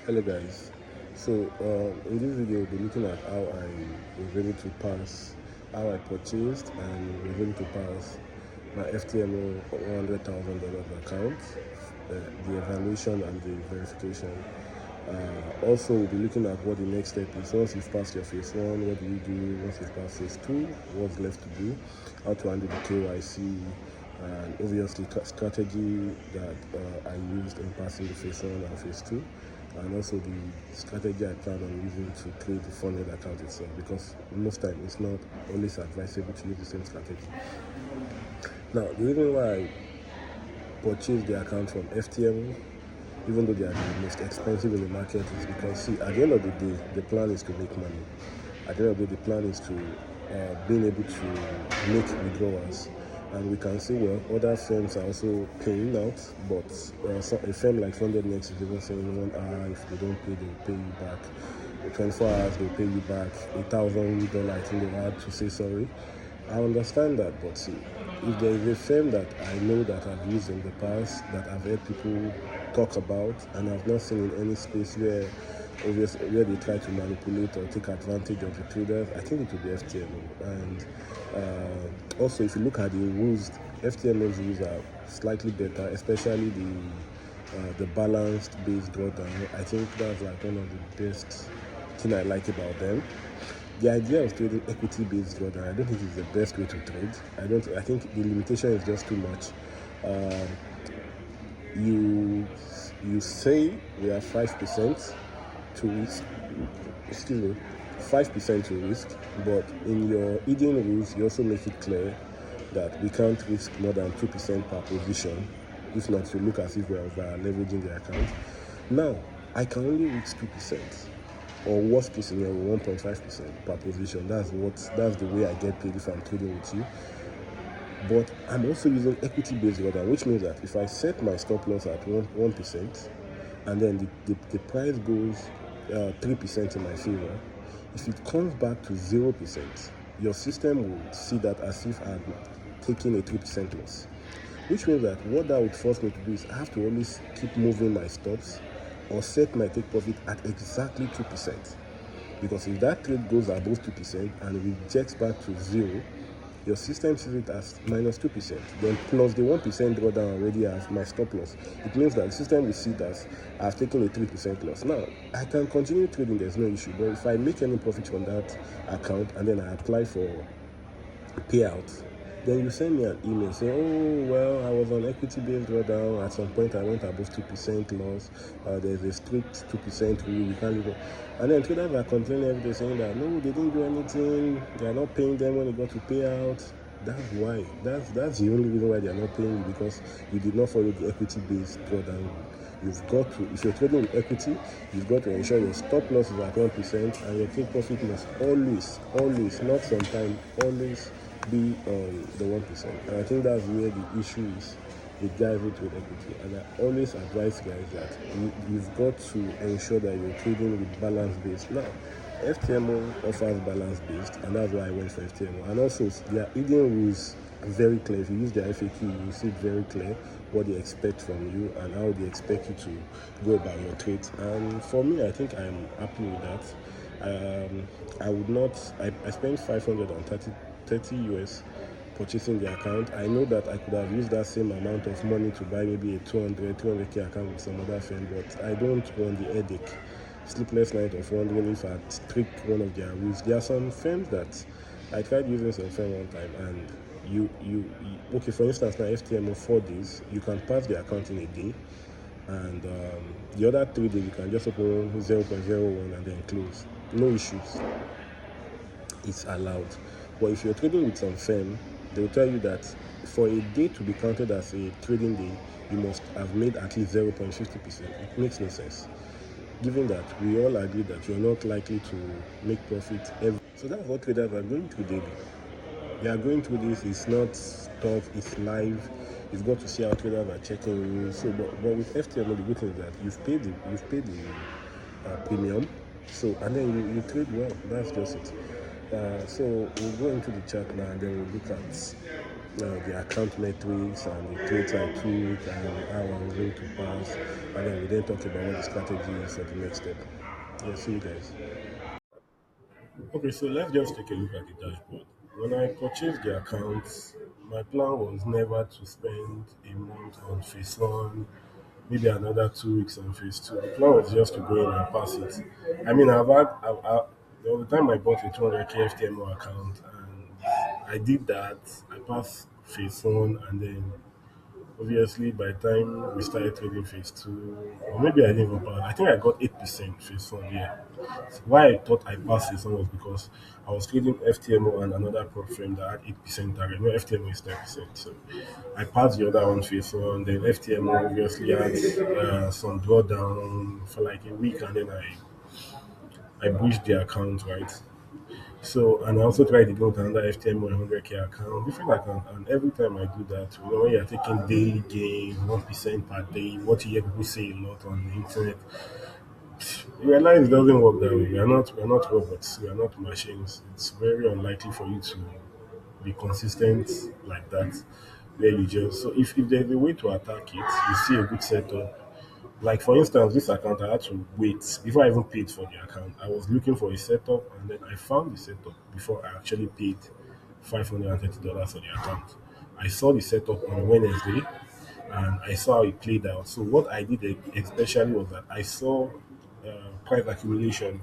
Hello guys. So in this video we'll be looking at how I was able to pass, how I purchased and was able to pass my FTMO $100,000 account, the evaluation and the verification. Also we'll be looking at what the next step is. Once you've passed your phase 1, what do you do? Once you've passed phase 2, what's left to do? How to handle the KYC, and obviously strategy that I used in passing the phase 1 and phase 2, and also the strategy I plan on using to create the funded account itself, because most time it's not always advisable to use the same strategy. Now, the reason why I purchased the account from FTMO, even though they are the most expensive in the market, is because, see, at the end of the day, the plan is to make money. At the end of the day, the plan is to being able to make withdrawals. And we can see, well, other firms are also paying out, but a firm like Funded Next is even saying 1 hour, if they don't pay, they'll pay you back. 24 hours, they'll pay you back. $1,000, I think they had to say sorry. I understand that, but see, if there is a firm that I know that I've used in the past, that I've heard people talk about, and I've not seen in any space where they try to manipulate or take advantage of the traders, I think it will be FTMO. And also, if you look at the rules, FTMO's rules are slightly better, especially the balanced based drawdown. I think that's like one of the best thing I like about them. The idea of trading equity-based drawdown, I don't think it's the best way to trade. I think the limitation is just too much. You say we have 5% to risk. Excuse me, 5% to risk, but in your hidden rules, you also make it clear that we can't risk more than 2% per position. If not, you look as if we are leveraging the account. Now, I can only risk 2%. Or worst case scenario, 1.5% per position. That's the way I get paid if I'm trading with you. But I'm also using equity-based drawdown, which means that if I set my stop loss at 1%, and then the price goes 3% in my favor, if it comes back to 0%, your system will see that as if I'm taking a 3% loss. Which means that what that would force me to do is I have to always keep moving my stops or set my take profit at exactly 2%. Because if that trade goes above 2% and rejects back to 0, your system sees it as minus 2%. Then plus the 1% drawdown already as my stop loss. It means that the system will see that I've taken a 3% loss. Now, I can continue trading, there's no issue. But if I make any profit from that account and then I apply for payout, then you send me an email saying, oh, well, I was on equity-based drawdown. At some point, I went above 2% loss. There's a strict 2% rule. We can't go. And then traders are complaining every day saying that, no, they didn't do anything. They are not paying them when they got to payout. That's why. That's the only reason why they are not paying you, because you did not follow the equity-based drawdown. You've got to, if you're trading with equity, you've got to ensure your stop loss is at 1% and your take profit must always, not sometimes, always be on the 1%. And I think that's where the issue is with guys who trade equity. And I always advise guys that you've got to ensure that you're trading with balance based. Now, FTMO offers balance based, and that's why I went for FTMO. And also, their hidden rules are very clear. If you use their FAQ, you see very clear what they expect from you and how they expect you to go about your trades. And for me, I think I'm happy with that. I would not. I spent 530 US purchasing the account. I know that I could have used that same amount of money to buy maybe a 200k account with some other firm, but I don't want the headache, sleepless night of wondering if I'd trick one of their rules. There are some firms that I tried using some firm one time, and okay, for instance, now FTMO 4 days, you can pass the account in a day, and the other 3 days you can just open 0.01 and then close. No issues. It's allowed. But if you're trading with some firm, they'll tell you that for a day to be counted as a trading day, you must have made at least 0.50%. It makes no sense, given that we all agree that you're not likely to make profit every. So that's what traders are going through daily. They are going through this. It's not tough, it's live. You've got to see how traders are checking you. So, but with FTMO, the good thing is that you've paid the premium. So, and then you trade well. That's just it. So we'll go into the chart now, and then we'll look at the account metrics and the trades I took and how I was going to pass. And then we then talk about what the strategy is for the next step. Yeah, see you guys. Okay, so let's just take a look at the dashboard. When I purchased the accounts, my plan was never to spend a month on phase one, maybe another 2 weeks on phase two. The plan was just to go in and pass it. I mean, there was the time I bought a 200k FTMO account, and I did that. I passed phase one, and then obviously by the time we started trading phase two, or maybe I didn't even pass. I think I got 8% phase one. Yeah. Why I thought I passed phase one was because I was trading FTMO and another prop firm that had 8% target. No, FTMO is 10%. So I passed the other one phase one. Then FTMO obviously had some drawdown for like a week, and then I breached the account, right? So, and I also tried to go to another FTMO 100k account, different account, and every time I do that, when you're taking daily gain, 1% per day, what you hear people say a lot on the internet, you realize it doesn't work that way. We are not robots, we are not machines. It's very unlikely for you to be consistent like that. Where you just so if there's a way to attack it, you see a good setup. Like for instance, this account I had to wait before I even paid for the account. I was looking for a setup and then I found the setup before I actually paid $530 for the account. I saw the setup on Wednesday and I saw how it played out. So what I did especially was that I saw price accumulation,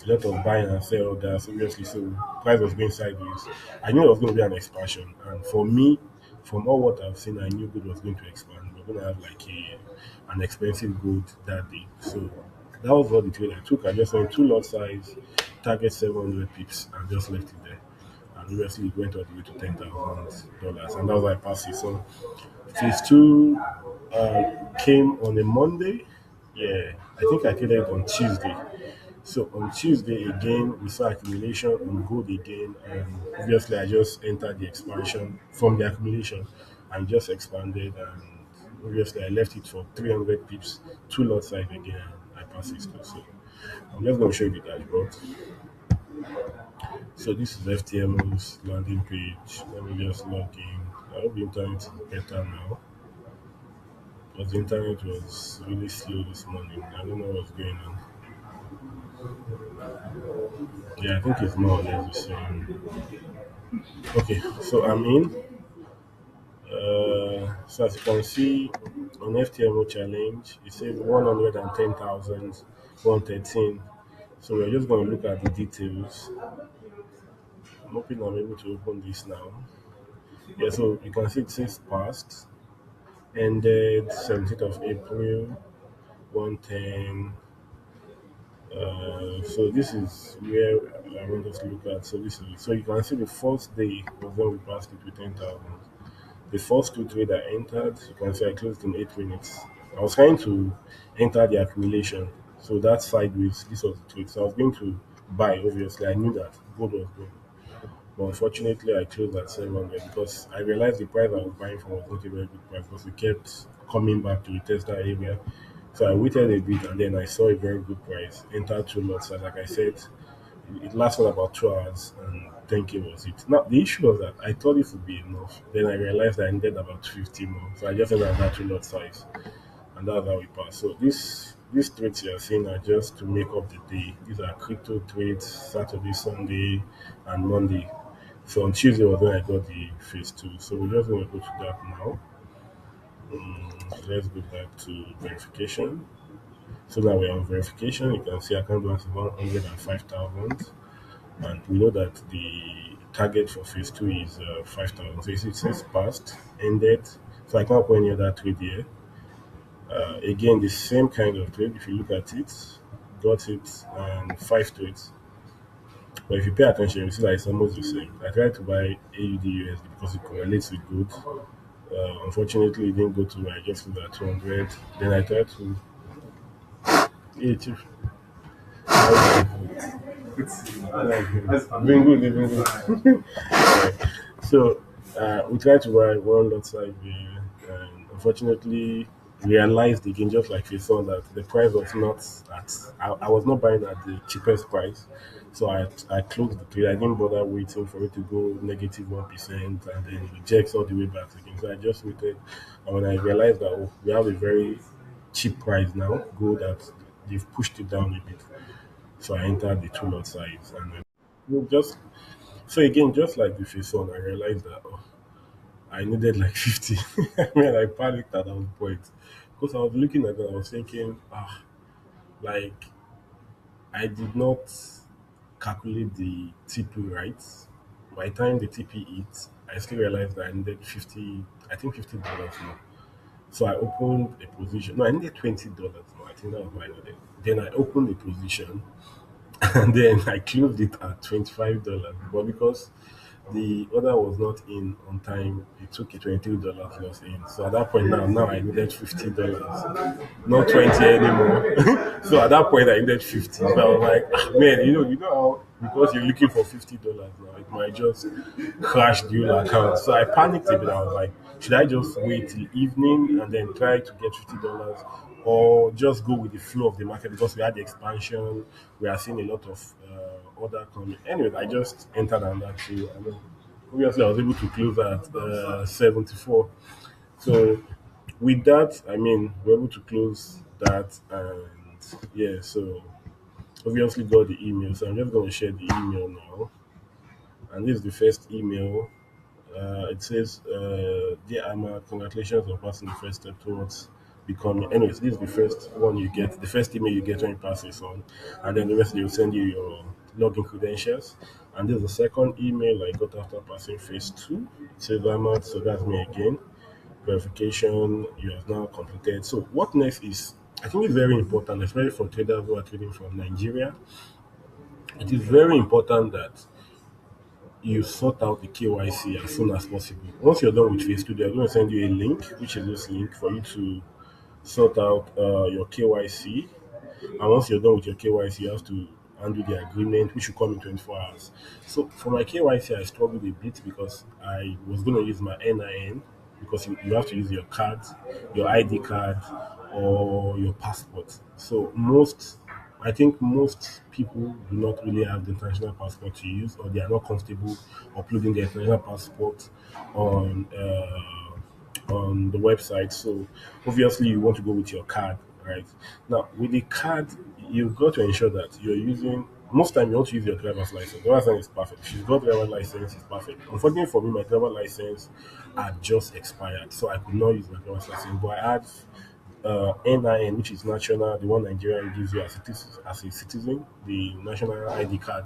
a lot of buying and sell gas, obviously. So price was going sideways. I knew it was going to be an expansion, and for me, from all what I've seen, I knew gold was going to expand. We're going to have like an expensive gold that day. So that was what the trade I took. I just went two lot size, target 700 pips, and just left it there. And obviously, it went all the way to $10,000, and that was why I passed it. So phase two came on a Monday. Yeah, I think I traded it on Tuesday. So on Tuesday again, we saw accumulation on gold again, and obviously I just entered the expansion from the accumulation and just expanded. And obviously I left it for 300 pips, two lot size again, and I passed it too. So I'm just going to show you the dashboard. So this is FTMO's landing page. Let me just log in. I hope the internet is better now because the internet was really slow this morning. I don't know what's going on. Yeah, I think it's more or less the same. Okay, so I'm in. So as you can see on FTMO challenge, it says 110,113. So we're just going to look at the details. I'm hoping I'm able to open this now. Yeah, so you can see it says past, ended 17th of April, 110. So this is where I want us to look at. So this is so you can see the first day was when we passed it with 10,000. The first two trade I entered, you can see I closed in 8 minutes. I was trying to enter the accumulation, so that's sideways. This was the trade. So I was going to buy. Obviously, I knew that gold was going, but unfortunately, I closed at 700 because I realized the price I was buying from was not a very good price because we kept coming back to the tester area. So I waited a bit and then I saw a very good price. Entered two lots. And like I said, it lasted about 2 hours and 10k was it. Now the issue was that I thought it would be enough. Then I realized I needed about 50 more. So I just entered that two lot size. And that's how we passed. So these trades you are seeing are just to make up the day. These are crypto trades, Saturday, Sunday, and Monday. So on Tuesday was when I got the phase two. So we're just going to go to that now. Let's go back to verification. So now we're on verification. You can see account balance is 105,000, and we know that the target for phase two is 5,000. So it says passed, ended. So I can't put any other trade here. Again, the same kind of trade. If you look at it, got it and five trades. But if you pay attention, you see that it's almost the same. I tried to buy AUD USD because it correlates with gold. Unfortunately, it didn't go to my just to that 200. Then I tried to. Yeah, chief. Been good, been good. So we tried to buy one lot side there, and unfortunately, realized again, just like you saw, that the price was not at, I was not buying at the cheapest price. So I closed the trade. I didn't bother waiting for it to go negative 1% and then rejects all the way back again. So I just waited. And when I realized that, oh, we have a very cheap price now, gold, that they've pushed it down a bit. So I entered the two lot size and then, just so again, just like the face on, I realized that, oh, I needed like 50. I mean, I panicked at that point because I was looking at it. I was thinking, like I did not calculate the TP right. By the time the TP hit, I still realized that I needed 50. I think $50 more. So I opened a position. No, I needed $20 more. I think that was what I needed. Then I opened the position and then I closed it at $25. But because the order was not in on time, it took a $23 loss in. So at that point now I needed $50, not 20 anymore. So at that point I needed 50. So I was like, man, you know how, because you're looking for $50 now, it might just crash the whole account. So I panicked a bit. I was like, should I just wait till evening and then try to get $50, or just go with the flow of the market, because we had the expansion, we are seeing a lot of order coming. Anyway, I just entered on that too. I mean, obviously, I was able to close at 74. So with that, I mean, we're able to close that, and yeah. So obviously, got the email. So I'm just going to share the email now, and this is the first email. It says, "Dear Amma, congratulations on passing the first step towards becoming." Anyways, this is the first one you get, the first email you get when you pass this on, and then the rest they will send you your login credentials. And this is the second email I got after passing phase two. It says, "Amma, so that's me again. Verification you have now completed." So what next is, I think it's very important, especially for traders who are trading from Nigeria. It is very important that you sort out the KYC as soon as possible. Once you're done with phase two, they're going to send you a link, which is this link for you to sort out your KYC. And once you're done with your KYC, you have to undo the agreement, which will come in 24 hours. So for my KYC, I struggled a bit because I was going to use my NIN, because you have to use your card, your ID card, or your passport. So I think most people do not really have the international passport to use, or they are not comfortable uploading their international passport on on the website. So obviously you want to go with your card, right? Now with the card, you've got to ensure that you're using. Most time you want to use your driver's license. Driver's license is perfect. If you've got driver's license, it's perfect. Unfortunately for me, my driver's license had just expired, so I could not use my driver's license. But I had NIN, which is national, the one Nigeria gives you as a citizen, the national ID card.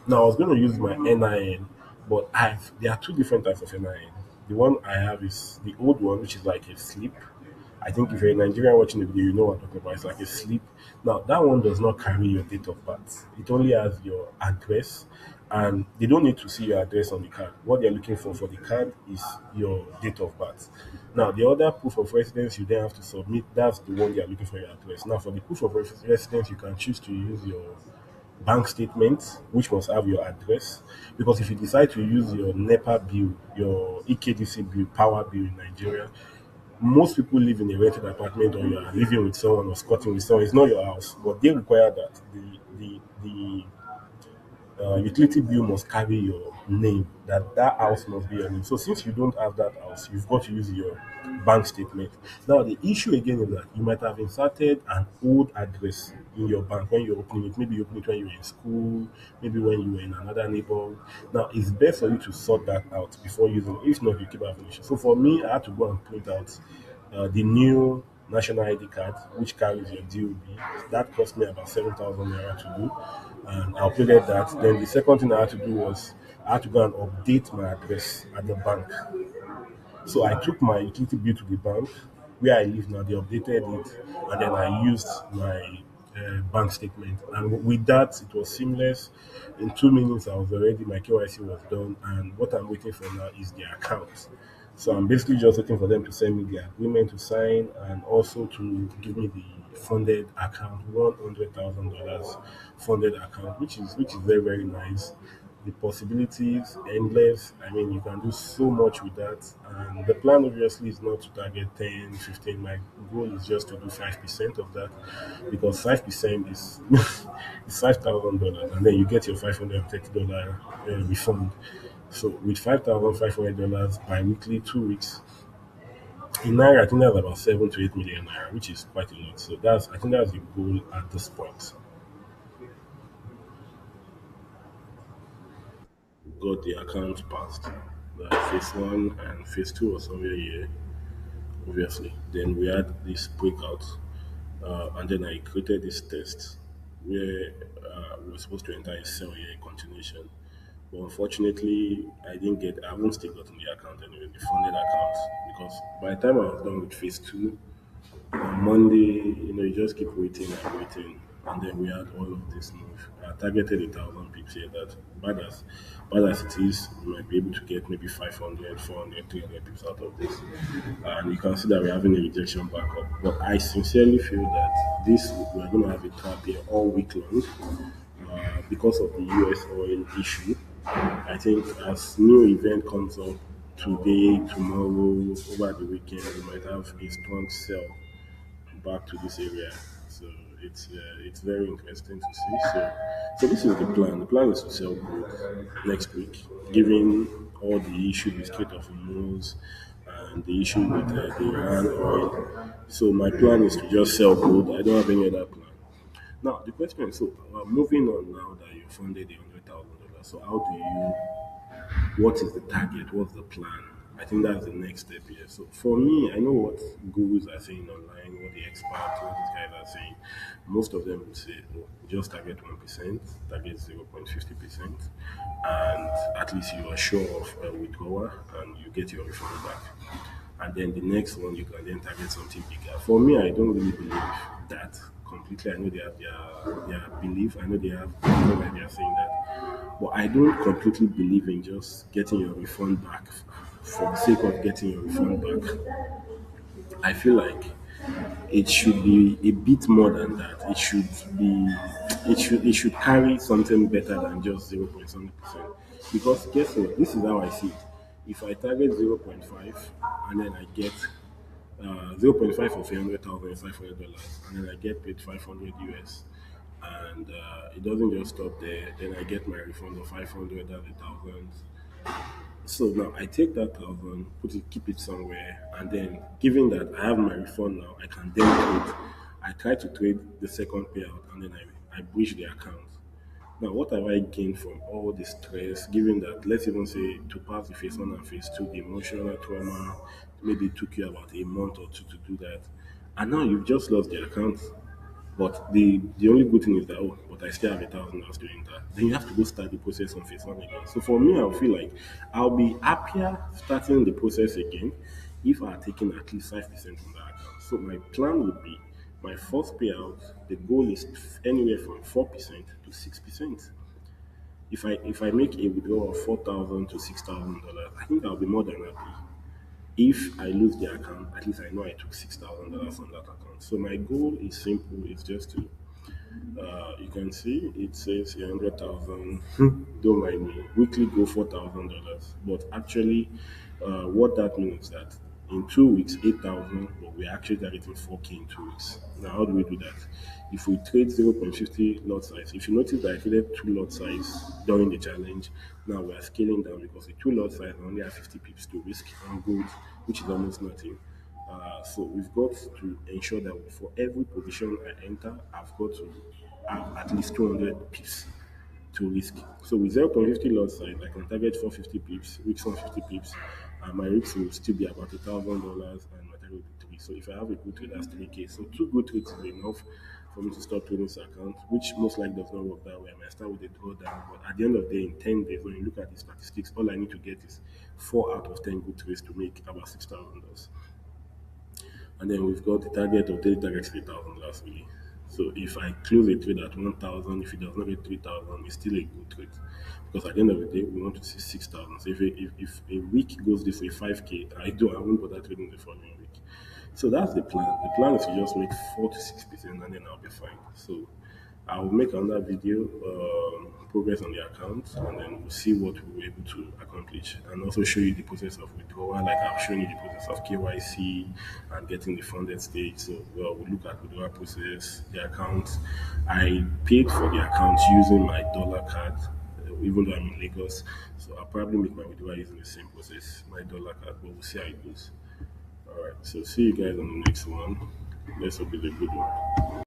Now, I was going to use my NIN, but there are two different types of NIN. The one I have is the old one, which is like a slip. I think if you're a Nigerian watching the video, you know what I'm talking about. It's like a slip. Now, that one does not carry your date of birth. It only has your address, and they don't need to see your address on the card. What they're looking for the card is your date of birth. Now, the other proof of residence you then have to submit, that's the one they're looking for your address. Now, for the proof of residence, you can choose to use your bank statement, which must have your address. Because if you decide to use your NEPA bill, your EKDC bill, power bill in Nigeria, most people live in a rented apartment, or you are living with someone or squatting with someone. It's not your house, but they require that the utility bill must carry your name, that house must be your name. So since you don't have that house, you've got to use your bank statement. Now the issue again is that you might have inserted an old address in your bank when you're opening it. Maybe you opened it when you were in school, maybe when you were in another neighborhood. Now it's best for you to sort that out before using it. If not, you keep having issues. So for me, I had to go and print out the new national ID card, which carries your DOB. That cost me about 7,000 naira to do, and I uploaded that. Then the second thing I had to do was I had to go and update my address at the bank. So I took my utility bill to the bank where I live now. They updated it, and then I used my bank statement. And with that, it was seamless. In 2 minutes, I was already, my KYC was done. And what I'm waiting for now is the account. So I'm basically just waiting for them to send me the agreement to sign, and also to give me the funded account, $100,000 funded account, which is very very nice. the possibilities endless. I mean, you can do so much with that. And the plan obviously is not to target 10, 15. My goal is just to do 5% of that, because 5% is is $5,000, and then you get your $530 refund. So with $5,500 bi-weekly, 2 weeks, in Naira, I think that's about 7 to 8 million Naira, which is quite a lot. So that's, I think that's the goal at this point. Got the account passed. The phase one and phase two was somewhere here, obviously. Then we had this breakout, and then I created this test where we were supposed to enter a sell here, a continuation. But unfortunately, I haven't still gotten the account anyway, the funded account, because by the time I was done with phase two, on Monday, you just keep waiting and waiting, and then we had all of this move. I targeted 1,000 pips here. That bad as it is, we might be able to get maybe 500, 400, 300 pips out of this. And you can see that we're having a rejection back up. But I sincerely feel that this we're going to have a trap here all week long, because of the US oil issue. I think as new event comes up today, tomorrow, over the weekend, we might have a strong sell back to this area. So it's very interesting to see. So this is the plan. The plan is to sell gold next week, given all the issue with Strait of Hormuz and the issue with the Iran oil. So my plan is to just sell gold. I don't have any other plan. Now the question is, so moving on now that you funded $100,000. So how do you what is the target? What's the plan? I think that's the next step here. So for me, I know what gurus are saying online, what the experts, what these guys are saying. Most of them would say, oh, just target 1%, target 0.50%, and at least you are sure of a withdrawal and you get your refund back. And then the next one, you can then target something bigger. For me, I don't really believe that completely. I know they have their belief. I know they have why they are saying that. But I don't completely believe in just getting your refund back for the sake of getting your refund back. I feel like it should be a bit more than that. It should carry something better than just 0. Something percent. Because guess what? This is how I see it. If I target zero point 0.5 and then I get zero point 0.5 of $100,000 is $500, and then I get paid 500 US, and it doesn't just stop there. Then I get my refund of 500, that's 1,000. So now I take that 1,000, keep it somewhere, and then given that I have my refund now, I can then trade. I try to trade the second payout, and then I breach the account. Now, what have I gained from all the stress, given that, let's even say, to pass the phase one and phase two, the emotional trauma, maybe it took you about a month or two to do that, and now you've just lost the account. But the only good thing is that, oh, but I still have 1,000 doing that. Then you have to go start the process on phase one again. So for me, I feel like I'll be happier starting the process again if I had taken at least 5% from that account. So my plan would be my first payout, the goal is anywhere from 4% to 6%. If I make a withdrawal of 4,000 to $6,000, I think I'll be more than happy. If I lose the account, at least I know I took $6,000 from that account. So my goal is simple. It's just to, you can see it says 100,000. Don't mind me. Weekly go $4,000. But actually, what that means is that in 2 weeks, 8,000, but we're actually targeting 4K in 2 weeks. Now, how do we do that? If we trade 0.50 lot size, if you notice that I traded 2 lot size during the challenge, now we are scaling down because the 2 lot size only have 50 pips to risk on gold, which is almost nothing. So we've got to ensure that for every position I enter, I've got to have at least 200 pips to risk. So with 0.50 lot size, I can target 450 pips, risk on 50 pips, and my risk will still be about $1,000, and my target will be three. So if I have a good trade, that's 3K. So two good trades is enough for me to start trading this account, which most likely does not work that way. I might start with a drawdown, but at the end of the day, in 10 days, when you look at the statistics, all I need to get is 4 out of 10 good trades to make about $6,000. And then we've got the target of daily target 3,000 last week. So if I close a trade at 1,000, if it does not get 3,000, it's still a good trade. Because at the end of the day, we want to see 6,000. So if a week goes this way, 5K, I won't bother trading the following week. So that's the plan. The plan is to just make 4 to 6%, and then I'll be fine. So I will make another video, progress on the account, and then we'll see what we were able to accomplish, and also show you the process of withdrawal. Like I've shown you the process of KYC and getting the funded stage. So we'll look at withdrawal process, the account. I paid for the account using my dollar card, even though I'm in Lagos. So I'll probably make my withdrawal using the same process, my dollar card, but we'll see how it goes. All right. So see you guys on the next one. Let's hope it's a good one.